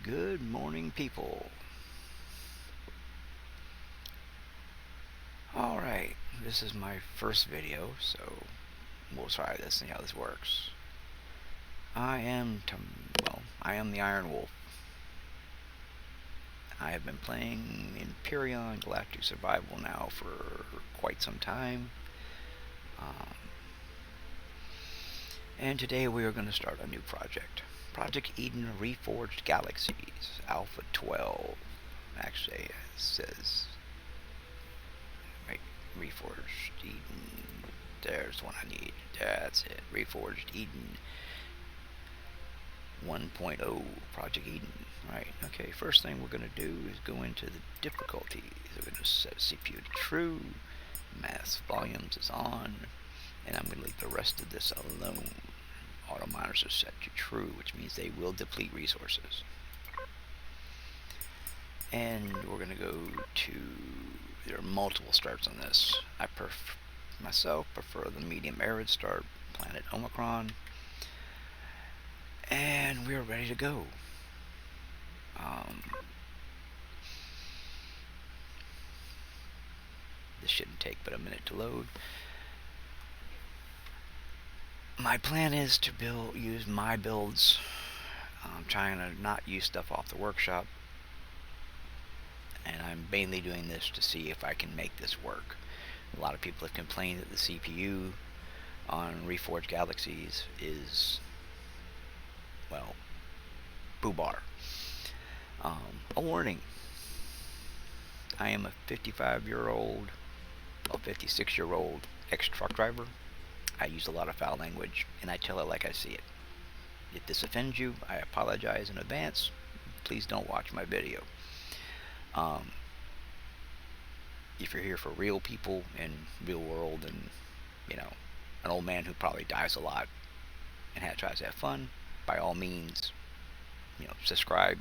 Good morning, people. Alright, this is my first video, so we'll try this and see how this works. I am the Iron Wolf. I have been playing Empyrean Galactic Survival now for quite some time. And today we are going to start a new project. Project Eden Reforged Galaxies, Alpha 12. Actually, it says Reforged Eden. There's one I need. That's it. Reforged Eden 1.0 Project Eden. Right. Okay. First thing we're going to do is go into the difficulties. We're going to set CPU to true. Mass volumes is on. And I'm going to leave the rest of this alone. Auto miners are set to true, which means they will deplete resources. And we're going to go to, there are multiple starts on this. I myself prefer the medium arid start, planet Omicron. And we're ready to go. This shouldn't take but a minute to load. My plan is to use my builds. I'm trying to not use stuff off the workshop. And I'm mainly doing this to see if I can make this work. A lot of people have complained that the CPU on Reforged Galaxies is, well, boobar. A warning. I am a 56-year-old ex-truck driver. I use a lot of foul language, and I tell it like I see it. If this offends you, I apologize in advance. Please don't watch my video. If you're here for real people in real world and, an old man who probably dies a lot and tries to have fun, by all means, subscribe,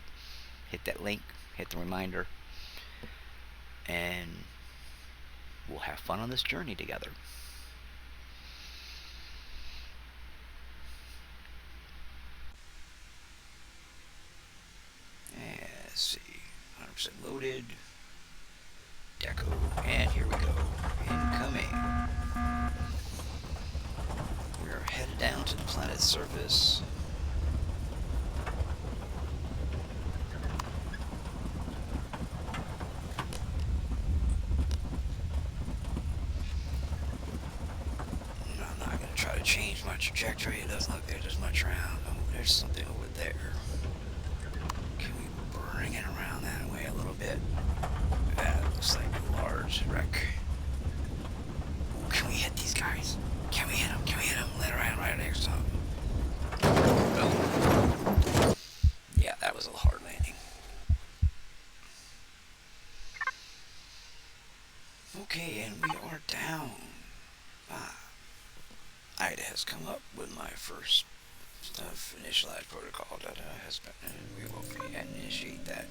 hit that link, hit the reminder, and we'll have fun on this journey together. Let's see, 100% loaded, deco, and here we go, incoming. We're headed down to the planet's surface. I'm not going to try to change my trajectory. It doesn't look like there's much around. Oh, there's something over there. Bring it around that way a little bit. That looks like a large wreck. Ooh, can we hit these guys? Can we hit them? Can we hit them? Let her right next to them. Oh. Yeah, that was a hard landing. Okay, and we are down. IDA has come up with my first initialized protocol that has been, we will initiate that.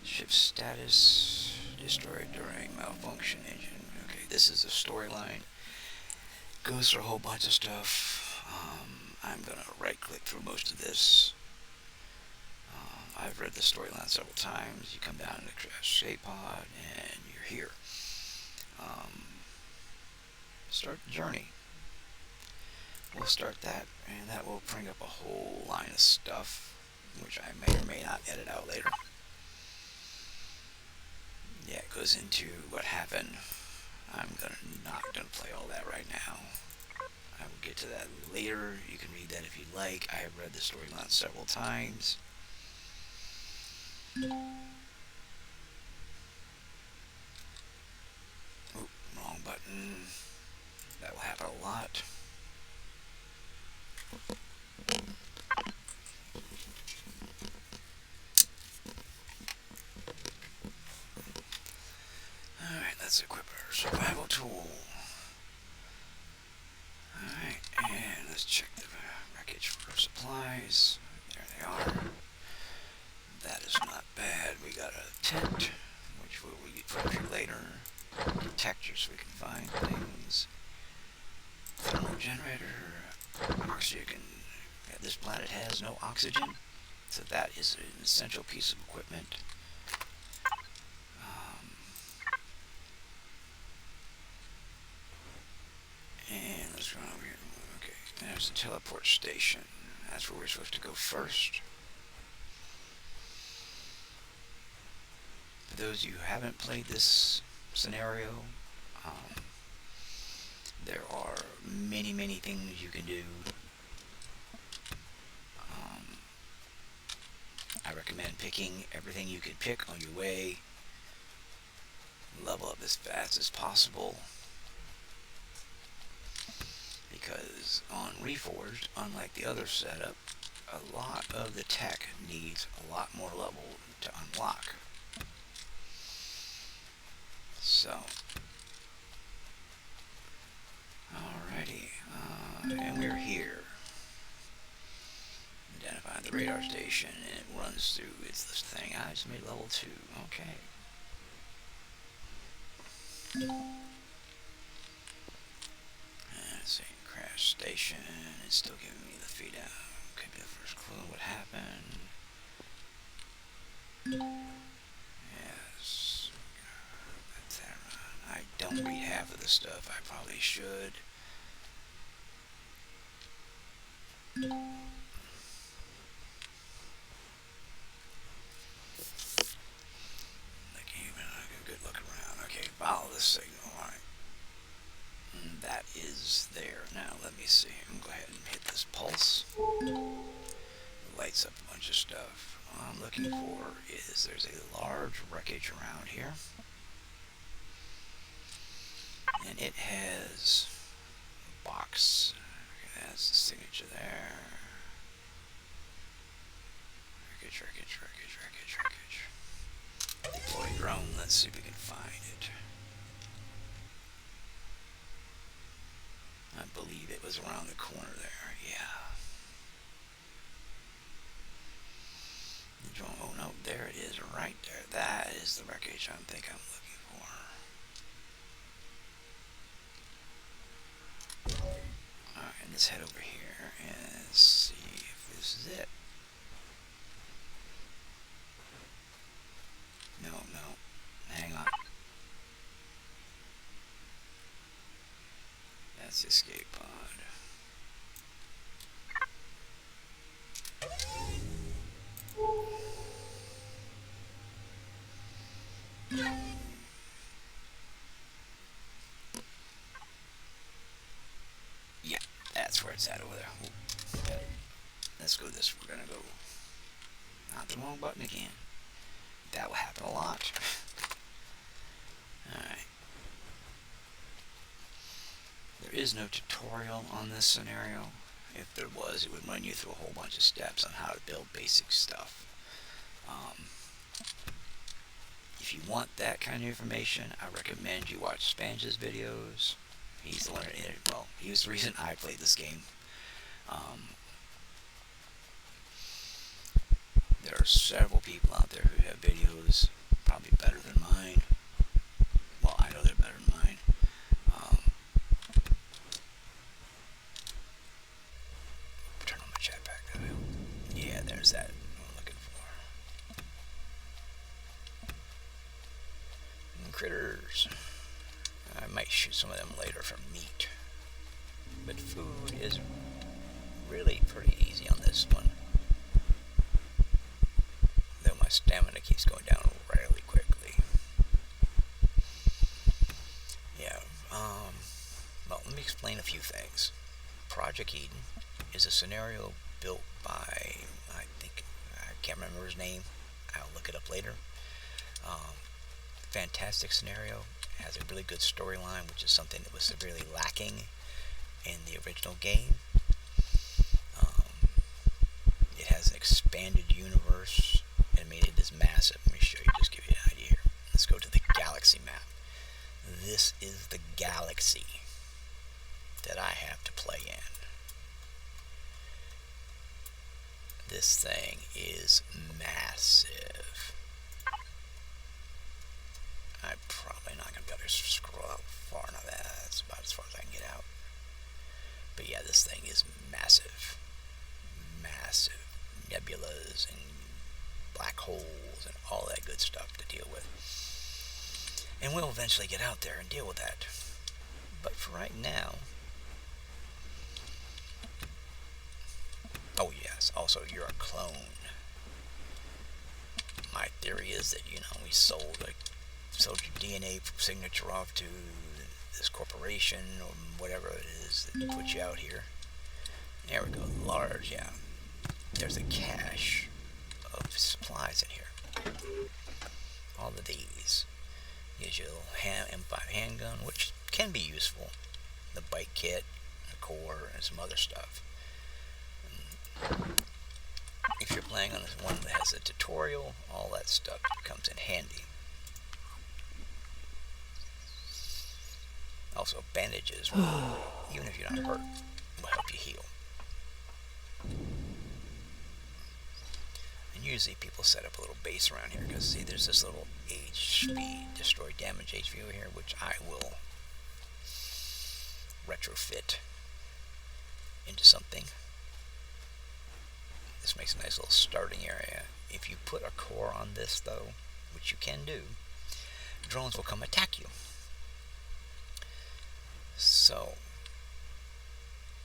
Ship status destroyed during malfunction engine. Okay, this is a storyline. Goes through a whole bunch of stuff. I'm gonna right click through most of this. I've read the storyline several times. You come down to the crash escape pod and you're here. Start the journey. We'll start that, and that will bring up a whole line of stuff, which I may or may not edit out later. Yeah, it goes into what happened. I'm not gonna play all that right now. I will get to that later. You can read that if you'd like. I have read the storyline several times. Oh, wrong button. That will happen a lot. Alright, let's equip our survival tool. Alright, and let's check the wreckage for supplies. There they are. That is not bad. We got a tent, which we will put here later. Detectors so we can find things. Thermal generator. Oxygen. Yeah, this planet has no oxygen. So that is an essential piece of equipment. And let's run over here. Okay, there's the teleport station. That's where we're supposed to go first. For those of you who haven't played this scenario, there are many things you can do. I recommend picking everything you can pick on your way. Level up as fast as possible. Because on Reforged, unlike the other setup, a lot of the tech needs a lot more level to unlock. So, alrighty, and we're here. Identify the radar station, and it runs through. It's this thing. I just made level 2. Okay. Let's see, crash station. It's still giving me the feed out. Could be the first clue. What happened? Yes. That's that. I don't read half of the stuff. I probably should. Good look around. Okay, follow the signal. Alright. That is there. Now let me see. I'm going to go ahead and hit this pulse. It lights up a bunch of stuff. All I'm looking for is there's a large wreckage around here. And it has a box. Okay, that's the signature there. Wreckage. Deploy drone. Let's see if we can find it. I believe it was around the corner there. Yeah. The drone. Oh no, there it is, right there. That is the wreckage I think I'm looking for. Alright, let's head over here and see if this is it. No. Hang on. That's the escape pod. Yeah, that's where it's at over there. Let's go this. We're gonna go. Not the wrong button again. That will happen a lot. Alright. There is no tutorial on this scenario. If there was, it would run you through a whole bunch of steps on how to build basic stuff. If you want that kind of information, I recommend you watch Spange's videos. He's the one that, well, he was the reason I played this game. There are several people out there who have videos probably better than mine. Well, I know they're better than mine. Turn on my chat back. Yeah, there's that I'm looking for. And critters. I might shoot some of them later for meat. But food is really pretty easy on this one. Though my stamina keeps going down really quickly. Yeah, well, let me explain a few things. Project Eden is a scenario built by, I can't remember his name. I'll look it up later. Fantastic scenario. It has a really good storyline, which is something that was severely lacking in the original game. It has an expanded universe. Animated is massive. Let me show you, just give you an idea here. Let's go to the galaxy map. This is the galaxy that I have to play in. This thing is massive. I'm probably not going to be able to scroll out far enough. That's about as far as I can get out. But yeah, this thing is massive. Massive. Nebulas and holes and all that good stuff to deal with. And we'll eventually get out there and deal with that. But for right now... Oh yes, also you're a clone. My theory is that, we sold your DNA signature off to this corporation or whatever it is that put you out here. There we go, large, yeah. There's a cache of supplies in here. All of these. Gives you a little Emp handgun, which can be useful. The bike kit, a core, and some other stuff. If you're playing on this one that has a tutorial, all that stuff comes in handy. Also, bandages, even if you're not hurt, will help you heal. And usually people set up a little base around here, because see, there's this little HP, destroy damage HV here, which I will retrofit into something. This makes a nice little starting area. If you put a core on this, though, which you can do, drones will come attack you. So,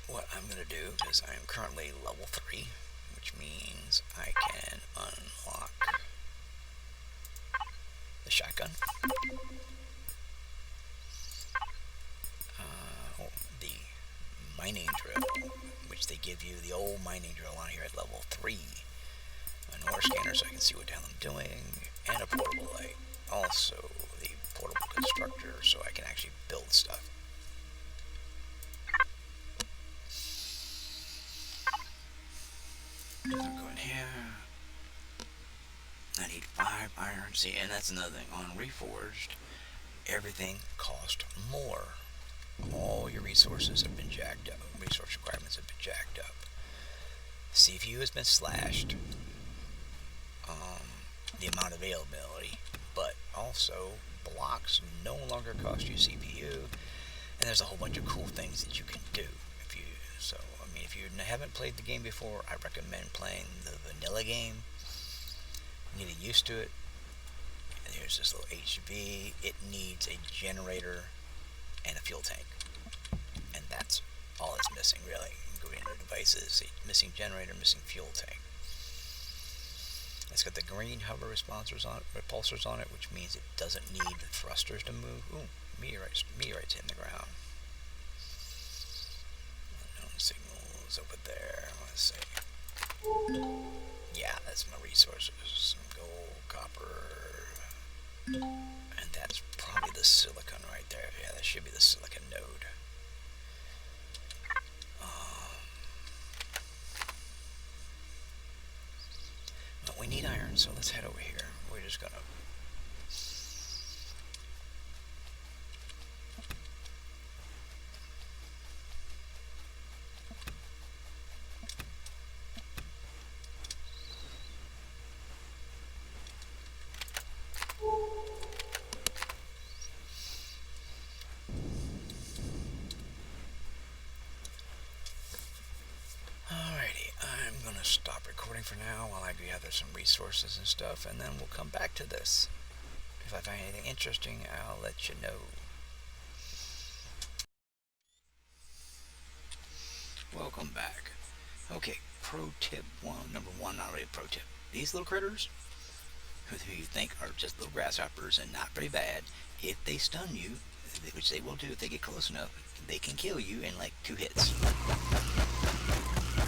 what I'm going to do is I am currently level 3, which means I can unlock the shotgun, the mining drill, which they give you the old mining drill on here at level 3, an ore scanner so I can see what the hell I'm doing, and a portable light. Also, the portable constructor so I can actually build stuff. I'll go in here. I need 5 iron. See, and that's another thing. On Reforged, everything costs more. All your resources have been jacked up. Resource requirements have been jacked up. CPU has been slashed. The amount of availability, but also blocks no longer cost you CPU, and there's a whole bunch of cool things that you can do. If you haven't played the game before, I recommend playing the vanilla game. Getting used to it. And here's this little HV. It needs a generator and a fuel tank, and that's all it's missing, really. Go into devices, see, missing generator, missing fuel tank. It's got the green hover repulsors on it, which means it doesn't need the thrusters to move. Ooh, meteorites hitting the ground. Unknown signals over there. Let's see. Yeah, that's my resources. Some gold, copper, and that's probably the silicon right there. Yeah, that should be the silicon node. But we need iron, so let's head over here. We're just gonna... stop recording for now while I gather some resources and stuff, and then we'll come back to this. If I find anything interesting, I'll let you know. Welcome back. Okay, pro tip number one, not really a pro tip. These little critters, who you think are just little grasshoppers and not very bad, if they stun you, which they will do if they get close enough, they can kill you in like 2 hits.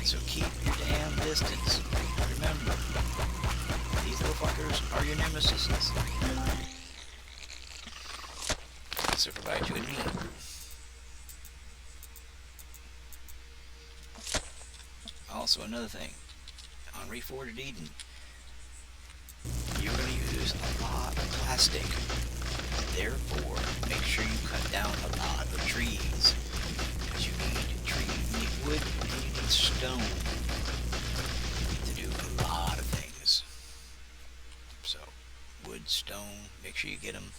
So keep your damn distance. Remember, these little fuckers are your nemesis. So provide you a need. Also, another thing, on Reforged Eden, you're going to use a lot of plastic. Therefore, make sure you cut down a lot of trees. Because you need wood and you need stone to do a lot of things. So, wood, stone, make sure you get them.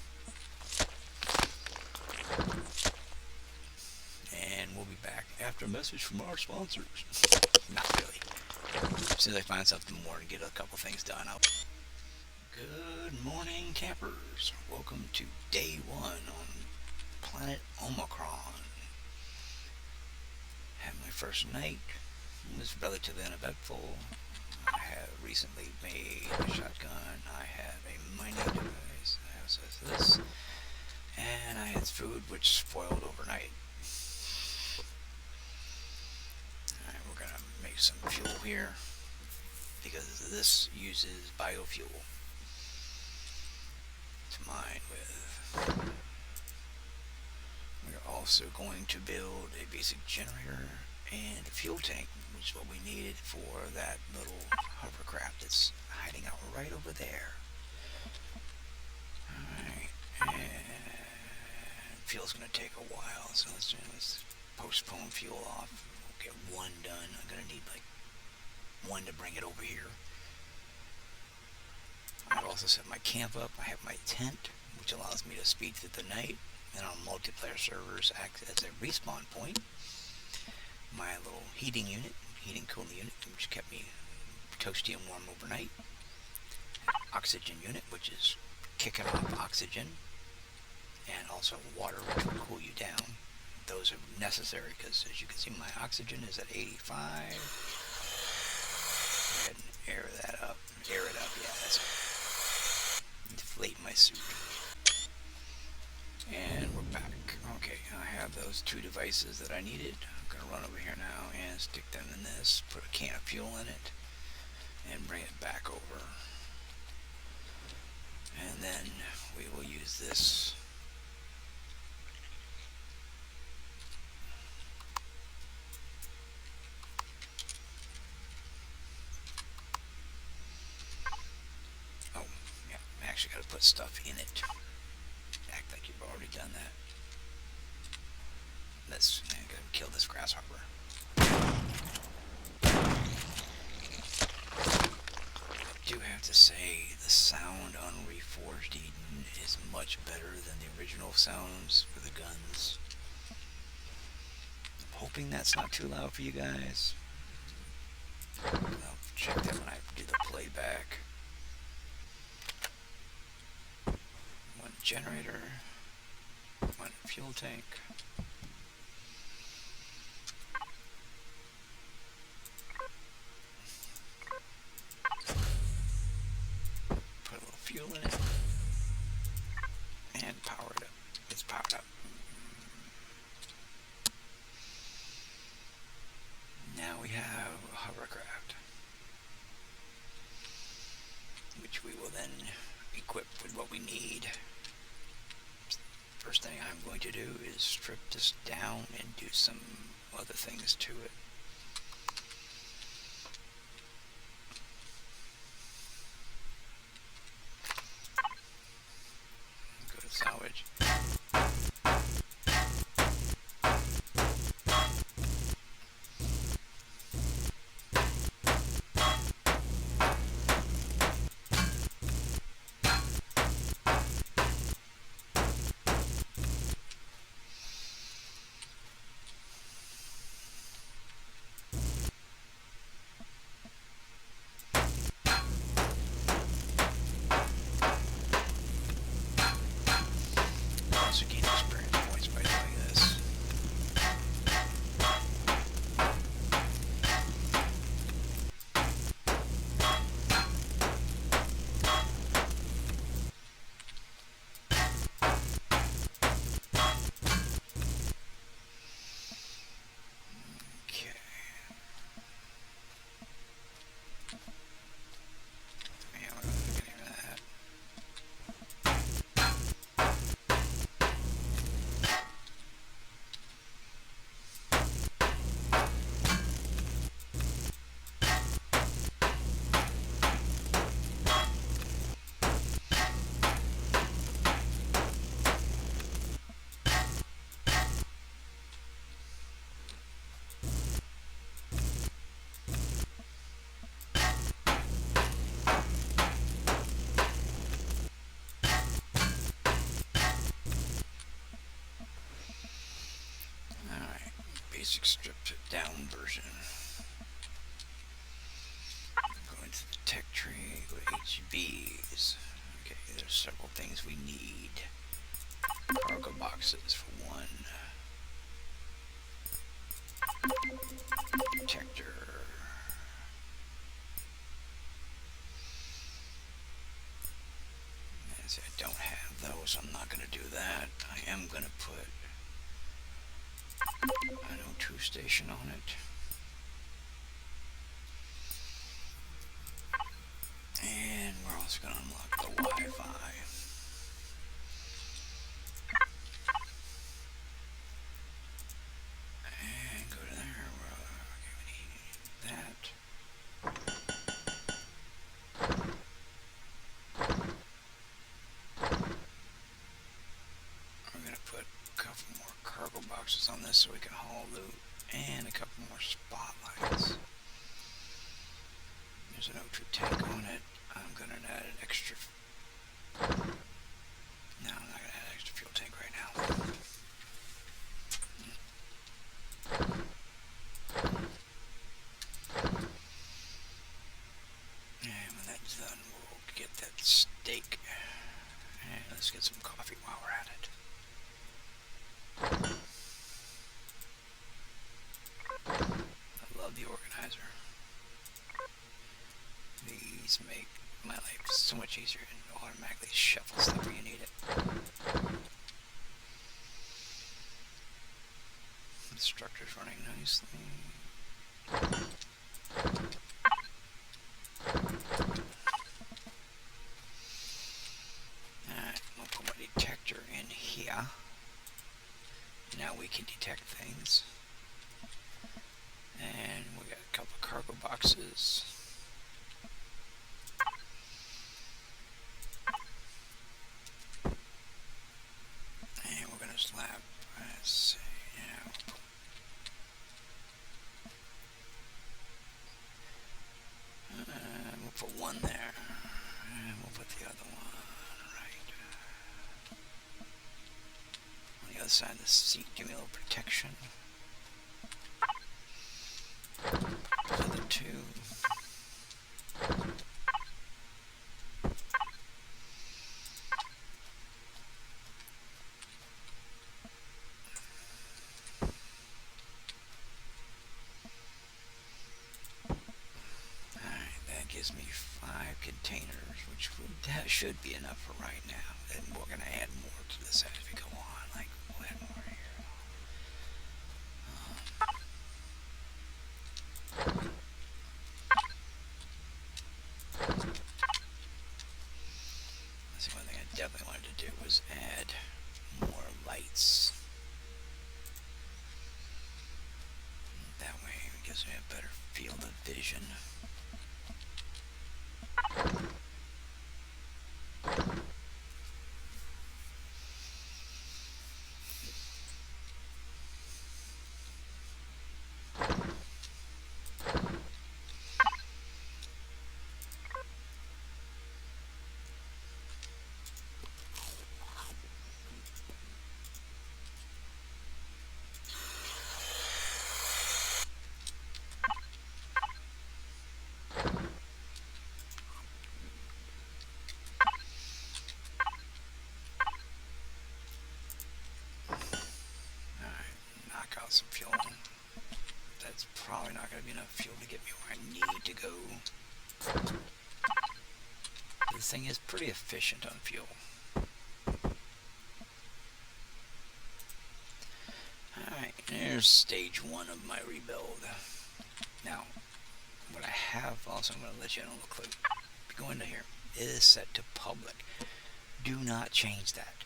And we'll be back after a message from our sponsors. Not really. As soon as I find something more to get a couple things done, Good morning, campers. Welcome to day one on planet Omicron. Had my first night. It was relatively uneventful. I have recently made a shotgun. I have a mining device. I also have this. And I had food which spoiled overnight. Alright, we're gonna make some fuel here because this uses biofuel to mine with. We're also going to build a basic generator and a fuel tank, which is what we needed for that little hovercraft that's hiding out right over there. Alright, and fuel's going to take a while, so let's postpone fuel off. We'll get one done. I'm going to need like one to bring it over here. I've also set my camp up. I have my tent, which allows me to speed through the night, and on multiplayer servers act as a respawn point. My little heating cooling unit, which kept me toasty and warm overnight. Oxygen unit, which is kicking off oxygen, and also water, which will cool you down. Those are necessary because, as you can see, my oxygen is at 85. Go ahead and air that up. Air it up, yeah, that's it. Deflate my suit. And we're back. Okay, I have those two devices that I needed. I'm going to run over here now and stick them in this, put a can of fuel in it, and bring it back over. And then we will use this. Oh, yeah, I actually got to put stuff in it. Act like you've already done that. Let's kill this grasshopper. I do have to say, the sound on Reforged Eden is much better than the original sounds for the guns. I'm hoping that's not too loud for you guys. I'll check that when I do the playback. One generator, one fuel tank. Put a little fuel in it and power it up. It's powered up. Now we have a hovercraft, which we will then equip with what we need. First thing I'm going to do is strip this down and do some other things to it. Go to salvage. Also gain experience points by doing this. Okay. Yeah, we're not getting rid of that. Alright, basic stripped down version. Go into the tech tree, go to HBs. there's several things we need. Cargo boxes for one. Detector. As I don't have those, I'm not going to do that. I am going to put an O2 station on it. And we're also going to unlock the Wi-Fi. And go to there. We need that. We're going to put a couple more cargo boxes on this so we can haul loot. And a couple more spotlights. There's an O2 tank on it. I'm going to add an extra... No, I'm not going to add an extra fuel tank right now. And when that's done, we'll get that steak. And let's get some coffee while we're at it. I love the organizer. These make my life so much easier and automatically shuffle stuff where you need it. The structure's running nicely. Alright, we'll put my detector in here. Now we can detect things. And we got a couple of cargo boxes. And we're going to slap, let's see, yeah, we'll put one there. And we'll put the other one right on the other side of the seat. Give me a little protection. The other two. Gives me 5 containers, which that should be enough for right now. And we're going to add more to this as we go on. Like, we'll add more here. Let's see, one thing I definitely wanted to do was add more lights. That way it gives me a better field of vision. Some fuel. That's probably not going to be enough fuel to get me where I need to go. This thing is pretty efficient on fuel. Alright, there's stage 1 of my rebuild. Now, what I have also, I'm going to let you know real quick. If you go into here, it is set to public. Do not change that.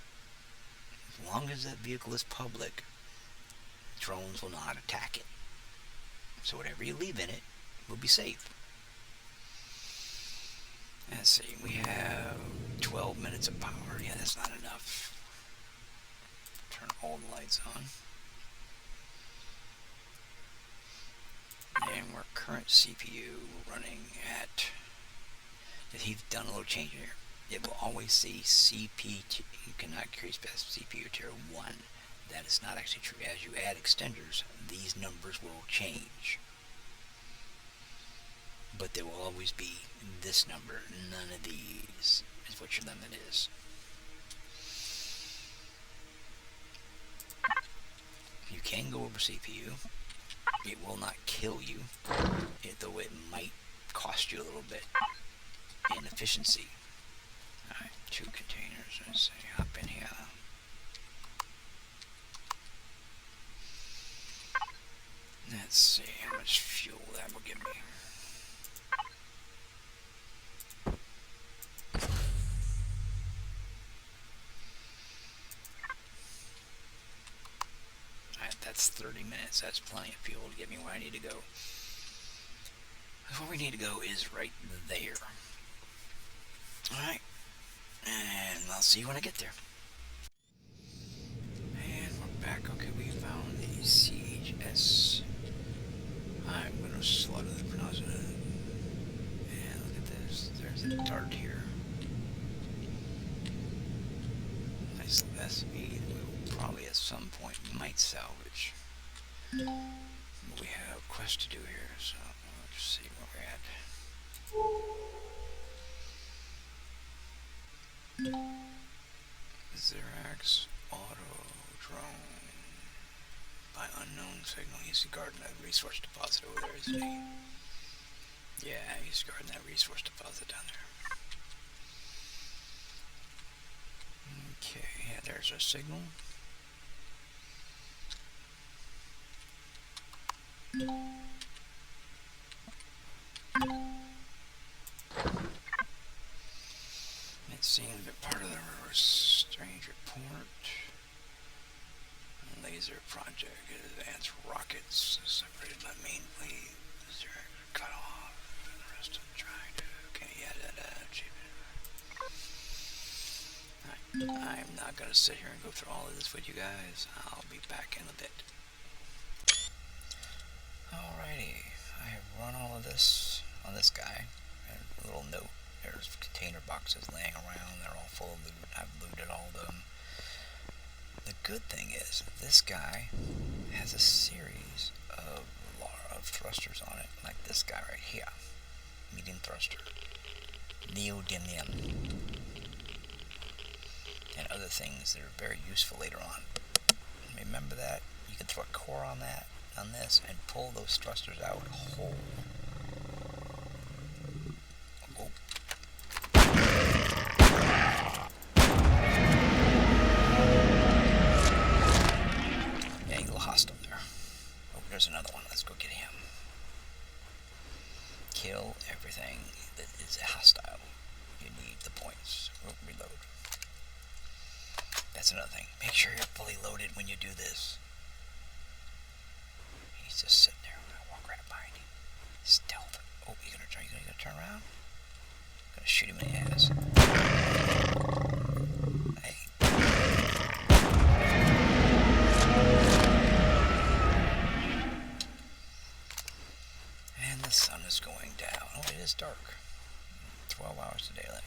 As long as that vehicle is public, drones will not attack it. So whatever you leave in it will be safe. Let's see, we have 12 minutes of power. Yeah, that's not enough. Turn all the lights on. And we're current CPU running at, he's done a little change here. It will always say CPU, you cannot increase past CPU tier 1. That is not actually true. As you add extenders, these numbers will change. But there will always be this number, none of these. is what your limit is. You can go over CPU. It will not kill you, though it might cost you a little bit in efficiency. Alright, 2 containers. Let's see, hop in here. Let's see how much fuel that will give me. Alright, that's 30 minutes. That's plenty of fuel to get me where I need to go. Where we need to go is right there. Alright. And I'll see you when I get there. And we're back. Okay, we found the CHS. I'm going to slaughter the pronouncer. And look at this. There's a dart here. Nice little SV that we will probably at some point might salvage. But we have a quest to do here, so let's see where we're at. Xerax auto drone by unknown signal. He's guarding that resource deposit over there, isn't he? Yeah, he's guarding that resource deposit down there. Okay, yeah, there's our signal. It seems that part of the strange report. Laser project, advanced rockets separated by main fleet. Cut off. The rest of trying to. Okay, yeah, I'm not gonna sit here and go through all of this with you guys. I'll be back in a bit. Alrighty, I have run all of this on this guy. And a little note. There's container boxes laying around. They're all full of loot. I've looted all of them. The good thing is, this guy has a series of thrusters on it, like this guy right here. Medium thruster. Neodymium. And other things that are very useful later on. Remember that? You can throw a core on that, on this, and pull those thrusters out whole. There's another one. Let's go get him. Kill everything that is hostile. You need the points. Reload. That's another thing. Make sure you're fully loaded when you do this. He's just sitting there. I'm gonna walk right behind him. Stealth. Oh, you gonna turn around? I'm gonna shoot him in the ass. Hey. The sun is going down. Oh, it is dark. 12 hours to daylight.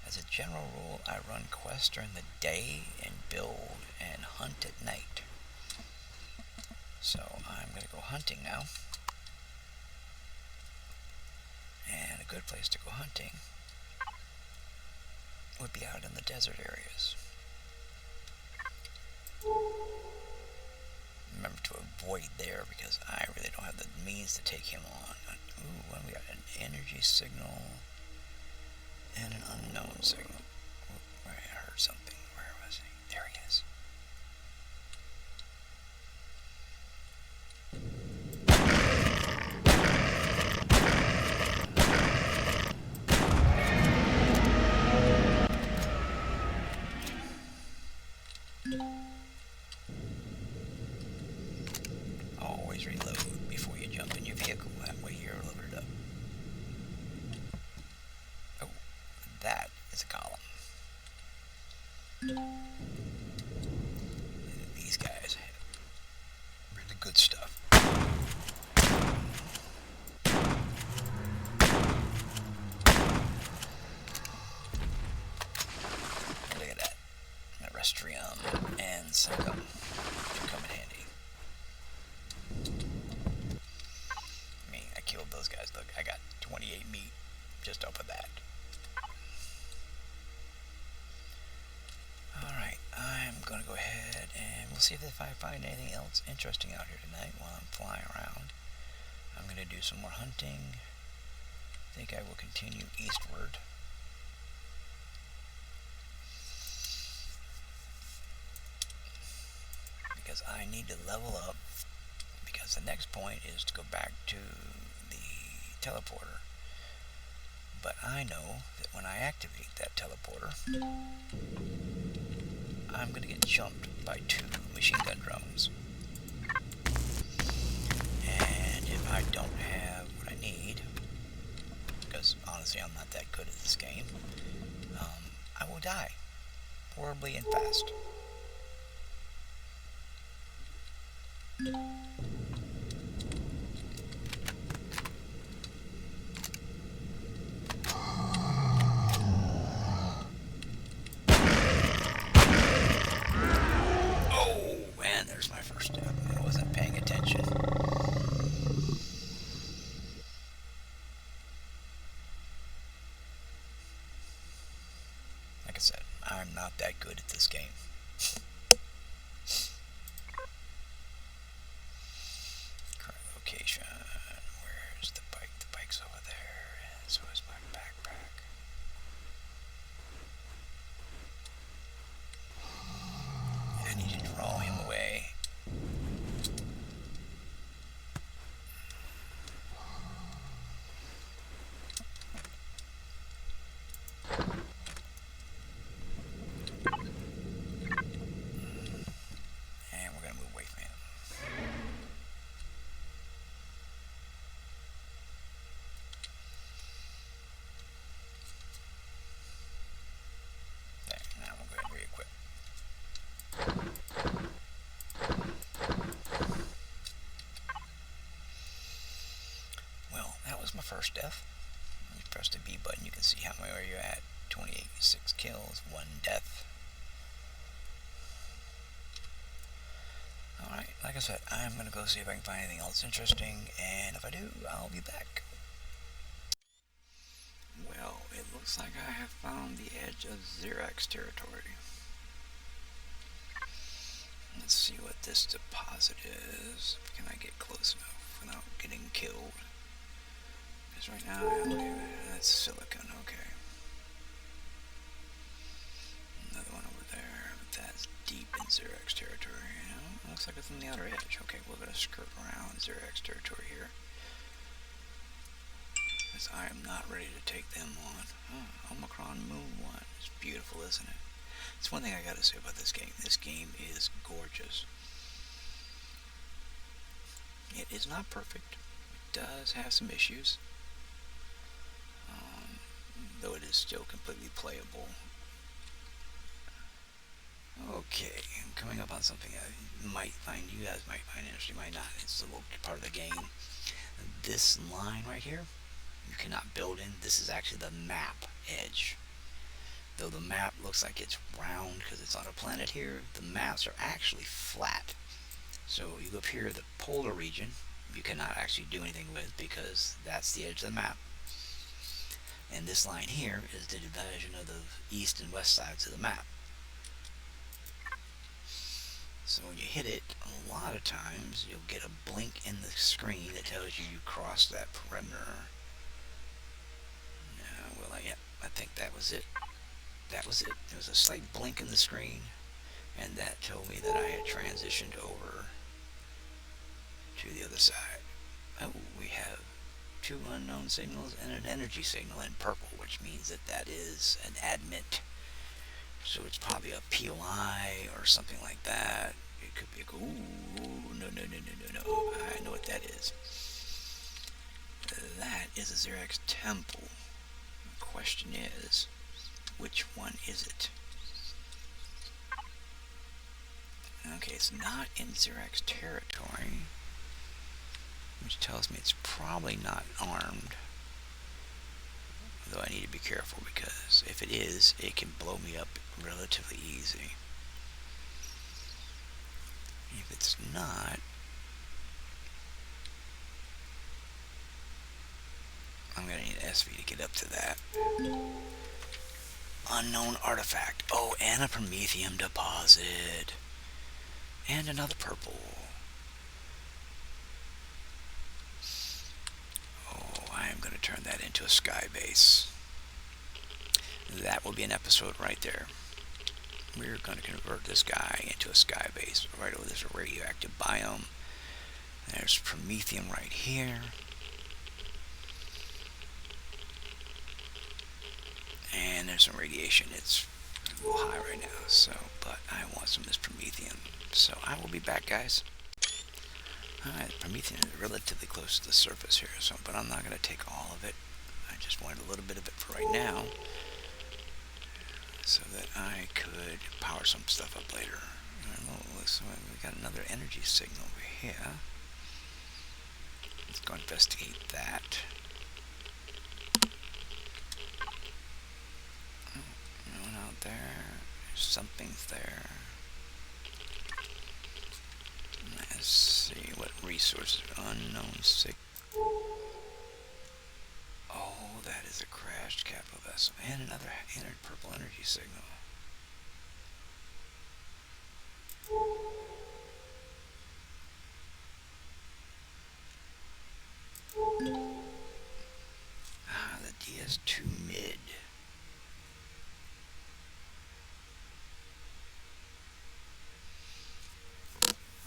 As a general rule, I run quests during the day and build and hunt at night. So I'm going to go hunting now. And a good place to go hunting would be out in the desert areas. Remember to avoid there because I really don't have the means to take him on. Ooh, when we got an energy signal and an unknown signal. Ooh, I heard something. Where was he? There he is. Always reload before you jump in your vehicle. That way you're loaded up. Oh, that is a column. These guys have really good stuff. Look at that. Restrium and Secum should come in handy. I killed those guys. Look, I got 28 meat just off of that. see if I find anything else interesting out here tonight while I'm flying around. I'm going to do some more hunting. I think I will continue eastward. Because I need to level up. Because the next point is to go back to the teleporter. But I know that when I activate that teleporter, I'm going to get jumped by 2 machine gun drones. And if I don't have what I need, because honestly I'm not that good at this game, I will die horribly and fast. Like I said, I'm not that good at this game. Current location. Where's the bike? The bike's over there, and so is my backpack. I need to draw him away. My first death. When you press the B button, you can see how where you're at. 26 kills, 1 death. Alright, like I said, I'm going to go see if I can find anything else interesting, and if I do, I'll be back. Well, it looks like I have found the edge of Xerax territory. Let's see what this deposit is. Can I get close enough without getting killed? Because right now, that's silicon, okay. Another one over there, but that's deep in Xerax territory. You know, looks like it's on the outer edge. Okay, we're going to skirt around Xerax territory here. Because I am not ready to take them on. Oh, Omicron Moon 1. It's beautiful, isn't it? That's one thing I got to say about this game. This game is gorgeous. It is not perfect. It does have some issues. Though it is still completely playable. Okay, I'm coming up on something you guys might find interesting, might not. It's a little part of the game. This line right here, you cannot build in. This is actually the map edge. Though the map looks like it's round because it's on a planet here, the maps are actually flat. So you go up here, the polar region, you cannot actually do anything with because that's the edge of the map. And this line here is the division of the east and west sides of the map. So when you hit it, a lot of times you'll get a blink in the screen that tells you crossed that perimeter. Yeah, I think that was it. That was it. There was a slight blink in the screen, and that told me that I had transitioned over to the other side. Oh, we have 2 unknown signals and an energy signal in purple, which means that that is an admit. So it's probably a POI or something like that. It could be a, ooh, no. I know what that is. That is a Xerax temple. The question is, which one is it? Okay, it's not in Xerax territory, which tells me it's probably not armed. Though I need to be careful because if it is, it can blow me up relatively easy. If it's not, I'm going to need an SV to get up to that. Unknown artifact. Oh, and a Promethium deposit. And another purple. Oh, I am going to turn that into a sky base. That will be an episode right there. We're going to convert this guy into a sky base. Right over this radioactive biome. There's promethium right here. And there's some radiation. It's a little high right now, but I want some of this promethium. So I will be back, guys. Alright, promethium is relatively close to the surface here, but I'm not going to take all of it. I just wanted a little bit of it for right now, so that I could power some stuff up later. So we got another energy signal over here. Let's go investigate that. No one out there. Something's there. Let's see what resources. Unknown signal. Oh, that is a crashed capital vessel and another purple energy signal. The DS2 mid.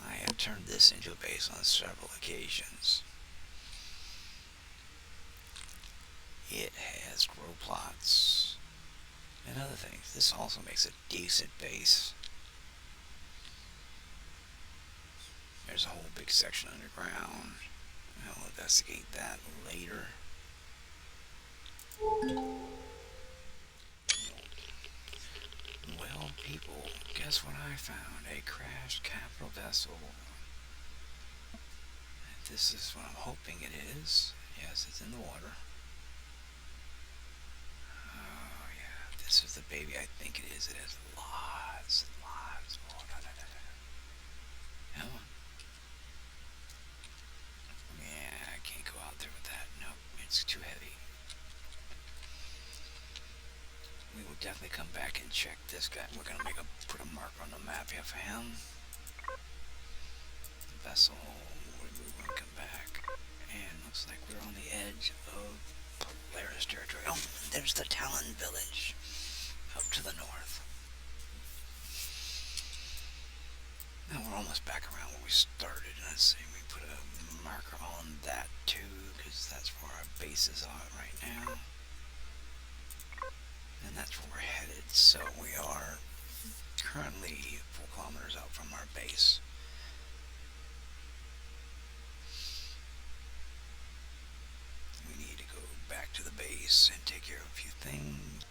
I have turned this into a base on several occasions. It has grow plots and other things. This also makes a decent base. There's a whole big section underground. I'll investigate that later. Well, people, guess what I found? A crashed capital vessel. This is what I'm hoping it is. Yes, it's in the water. Oh, yeah. This is the baby I think it is. It has lots and lots. Oh, no. Come on. Yeah, I can't go out there with that. Nope, it's too heavy. We will definitely come back and check this guy. We're going to put a mark on the map here for him. The vessel will remove and come back. And looks like we're on the edge of Polaris territory. Oh, there's the Talon village up to the north. Now we're almost back around where we started. Let's see, we put a marker on that too, because that's where our bases are right now. And that's where we're headed. So we are currently 4 kilometers out from our base. We need to go back to the base and take care of a few things.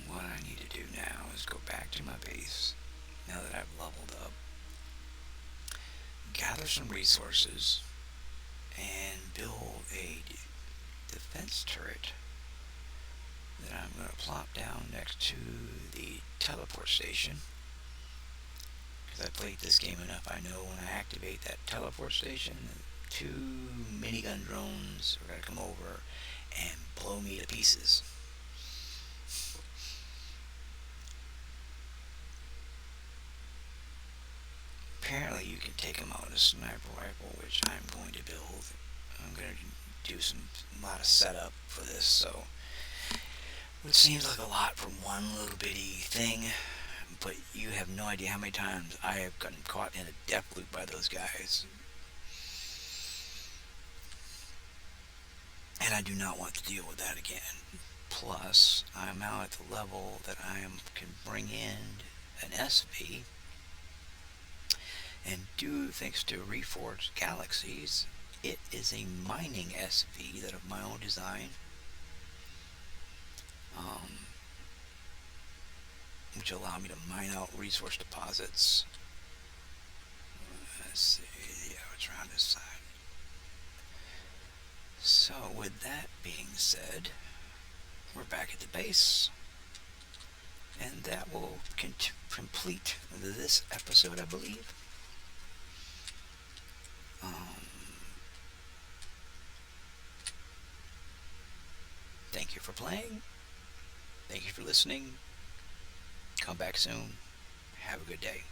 What I need to do now is go back to my base, now that I've leveled up, gather some resources, and build a defense turret that I'm going to plop down next to the teleport station. Because I played this game enough, I know when I activate that teleport station, 2 minigun drones are going to come over and blow me to pieces. Apparently you can take them out with a sniper rifle, which I'm going to build. I'm going to do a lot of setup for this, so it seems like a lot for one little bitty thing, but you have no idea how many times I have gotten caught in a death loop by those guys. And I do not want to deal with that again. Plus, I'm now at the level that I can bring in an SV and do, thanks to Reforged Galaxies, it is a mining SV that of my own design, which allow me to mine out resource deposits. Let's see, yeah, it's around this side. So with that being said, we're back at the base, and that will complete this episode, I believe. Thank you for playing. Thank you for listening. Come back soon. Have a good day.